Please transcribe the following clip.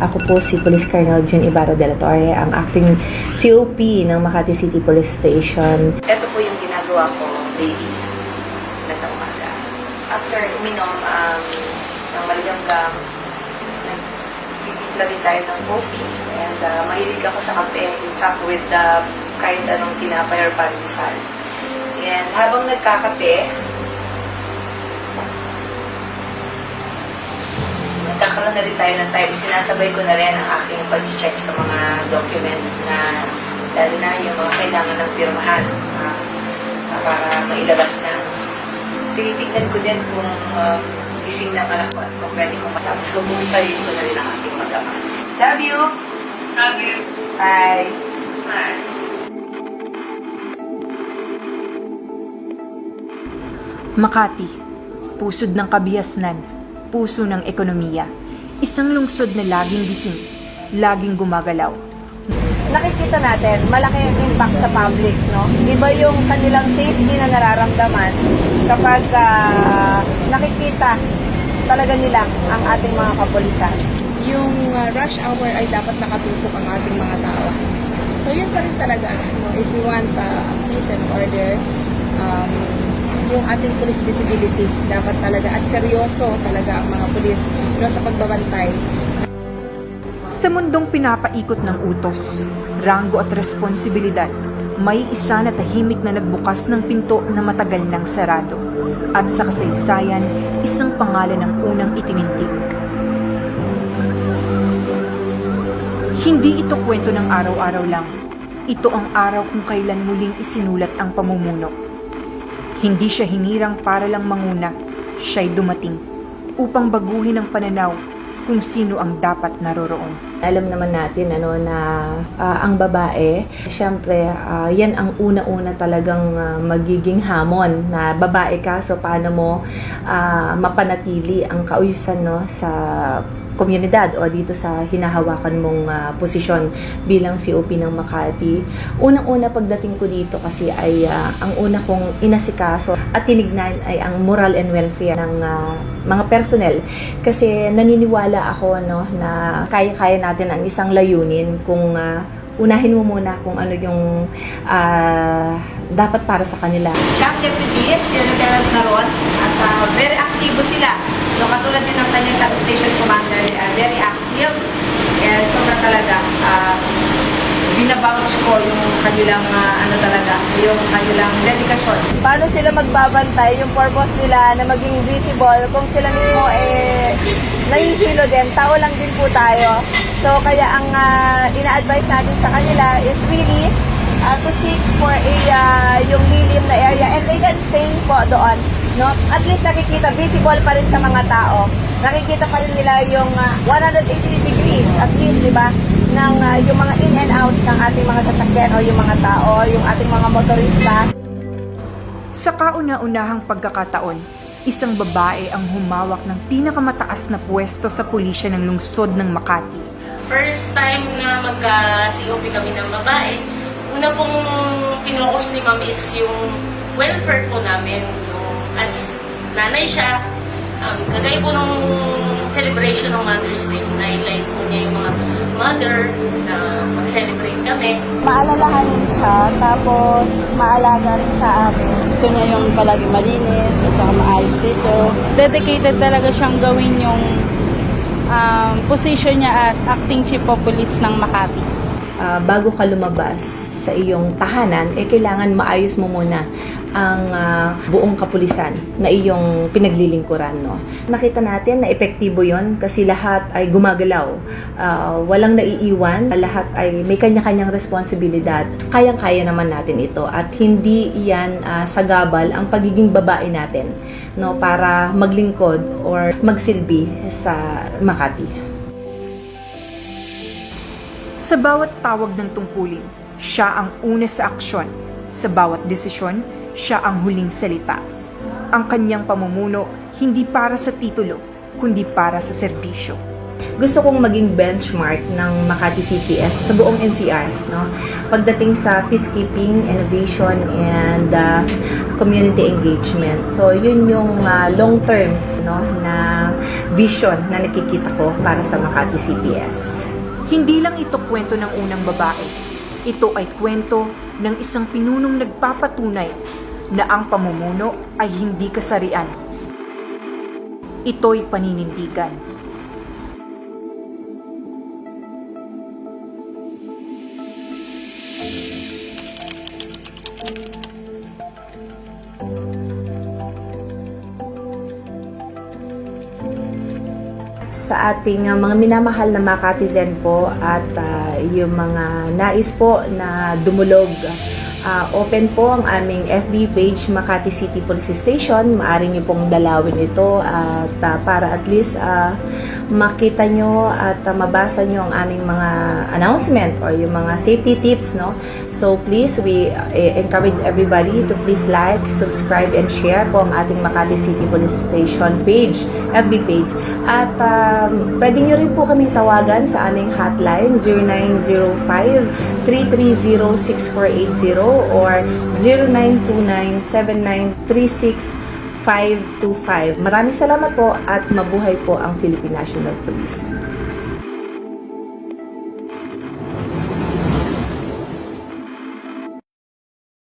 Ako po si Police Colonel June Ibarra de la Torre, ang acting COP ng Makati City Police Station. Ito po yung ginagawa ko daily na umaga. After uminom ng maligamgam, nagtitimpla rin tayo ng coffee. And mahilig ako sa kape, in fact with kahit anong tinapay or pandesal. And habang nagkakape, nagkakaroon na rin tayo ng time. Sinasabay ko na rin ang aking pag-check sa mga documents na lalo na yung mga kailangan ng pirmahan para mailabas na. Tinitignan ko din kung gising na anak ko at kung pwede kong matapos. Kumustahin ko na rin ang aking mag-ama. Love you! Love you. Bye! Bye. Makati, pusod ng kabihasnan, puso ng ekonomiya. Isang lungsod na laging gising, laging gumagalaw. Nakikita natin, malaki ang impact sa public, no? Iba yung kanilang safety na nararamdaman kapag nakikita talaga nila ang ating mga kapulisan. Yung rush hour ay dapat nakatutok ang ating mga tao. So yun pa rin talaga, no? If we want peace and order, yung ating police visibility dapat talaga at seryoso talaga ang mga pulis sa pagbabantay. Sa mundong pinapaikot ng utos, ranggo at responsibilidad, may isa na tahimik na nagbukas ng pinto na matagal nang sarado. At sa kasaysayan, isang pangalan ang unang itinindig. Hindi ito kwento ng araw-araw lang. Ito ang araw kung kailan muling isinulat ang pamumuno. Hindi siya hinirang para lang manguna, siya'y dumating upang baguhin ang pananaw kung sino ang dapat naroroon. Alam naman natin na ang babae, syempre yan ang una-una talagang magiging hamon na babae ka, so paano mo mapanatili ang kauyusan sa komunidad o dito sa hinahawakan mong posisyon bilang COP ng Makati. Unang-una pagdating ko dito kasi ay ang una kong inasikaso at tinignan ay ang moral and welfare ng mga personnel. Kasi naniniwala ako na kaya-kaya natin ang isang layunin kung unahin mo muna kung ano yung dapat para sa kanila. Chief Deputies, yung lieutenant na ron, at very aktibo sila. So katulad din ng kanyang substation commander, very active. Kaya sobra talaga, binabouch ko yung kanilang, yung kanilang dedikasyon. Paano sila magbabantay, yung purpose nila na maging visible, kung sila mismo nahihilo din, tao lang din po tayo. So kaya ang ina-advise natin sa kanila is really to seek for yung medium na area and they can stay po doon. No? At least nakikita, visible pa rin sa mga tao. Nakikita pa rin nila yung 180 degrees, at least, di ba, ng yung mga in and out ng ating mga sasakyan o yung mga tao, yung ating mga motorista. Sa kauna-unahang pagkakataon, isang babae ang humawak ng pinakamataas na pwesto sa pulisya ng lungsod ng Makati. First time na magka-COP kami ng babae, una pong pinokos ni Ma'am is yung welfare po namin. As nanay siya, kagaya po nung celebration ng Mother's Day, na-highlight po niya yung mga mother na mag-celebrate kami. Maalalahanin siya, tapos maalaga rin sa amin. Gusto niya yung palagi malinis at saka maayos dito. Dedicated talaga siyang gawin yung position niya as acting chief of police ng Makati. Bago ka lumabas sa iyong tahanan, kailangan maayos mo muna ang buong kapulisan na iyong pinaglilingkuran. No? Nakita natin na epektibo yon kasi lahat ay gumagalaw. Walang naiiwan, lahat ay may kanya-kanyang responsibilidad. Kayang-kaya naman natin ito at hindi iyan sagabal ang pagiging babae natin, no? Para maglingkod or magsilbi sa Makati. Sa bawat tawag ng tungkulin, siya ang una sa aksyon. Sa bawat desisyon, siya ang huling salita. Ang kanyang pamumuno hindi para sa titulo, kundi para sa serbisyo. gusto kong maging benchmark ng Makati CPS sa buong NCR, no? Pagdating sa peacekeeping, innovation, and community engagement. So, yun yung long-term, no, na vision na nakikita ko para sa Makati CPS. Hindi lang ito kwento ng unang babae. Ito ay kwento ng isang pinunong nagpapatunay na ang pamumuno ay hindi kasarian. Ito'y paninindigan. Sa ating mga minamahal na Makatizen po at yung mga nais po na dumulog, open po ang aming FB page Makati City Police Station. Maaari niyo pong dalawin ito at para at least makita nyo at mabasa nyo ang aming mga announcement or yung mga safety tips, no? So please, we encourage everybody to please like, subscribe, and share po ang ating Makati City Police Station page, FB page. At pwede nyo rin po kaming tawagan sa aming hotline 0905-330-6480 or 0929-7936-525. Maraming salamat po at mabuhay po ang Philippine National Police.